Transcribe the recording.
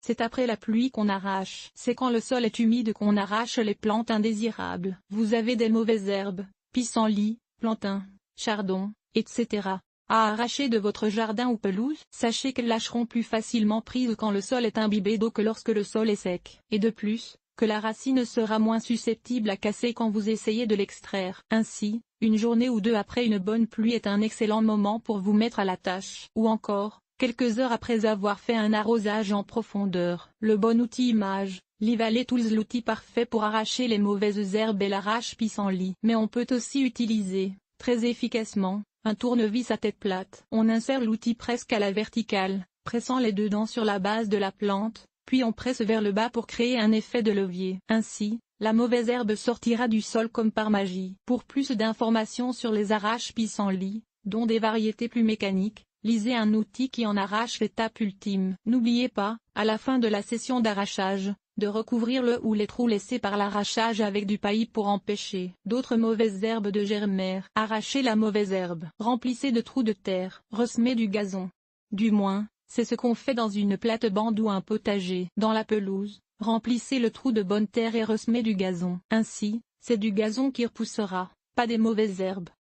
C'est après la pluie qu'on arrache. C'est quand le sol est humide qu'on arrache les plantes indésirables. Vous avez des mauvaises herbes, pissenlit, plantain, chardon, etc. à arracher de votre jardin ou pelouse. Sachez qu'elles lâcheront plus facilement prise quand le sol est imbibé d'eau que lorsque le sol est sec. Et de plus, que la racine sera moins susceptible à casser quand vous essayez de l'extraire. Ainsi, une journée ou deux après une bonne pluie est un excellent moment pour vous mettre à la tâche. Ou encore, quelques heures après avoir fait un arrosage en profondeur. Le bon outil image, Livalet Tools, l'outil parfait pour arracher les mauvaises herbes et l'arrache-pissenlit. Mais on peut aussi utiliser, très efficacement, un tournevis à tête plate. On insère l'outil presque à la verticale, pressant les deux dents sur la base de la plante, puis on presse vers le bas pour créer un effet de levier. Ainsi, la mauvaise herbe sortira du sol comme par magie. Pour plus d'informations sur les arrache-pissenlit, dont des variétés plus mécaniques, lisez un outil qui en arrache l'étape ultime. N'oubliez pas, à la fin de la session d'arrachage, de recouvrir le ou les trous laissés par l'arrachage avec du paillis pour empêcher d'autres mauvaises herbes de germer. Arrachez la mauvaise herbe. Remplissez de trous de terre. Ressemez du gazon. Du moins, c'est ce qu'on fait dans une plate-bande ou un potager. Dans la pelouse, remplissez le trou de bonne terre et ressemez du gazon. Ainsi, c'est du gazon qui repoussera, pas des mauvaises herbes.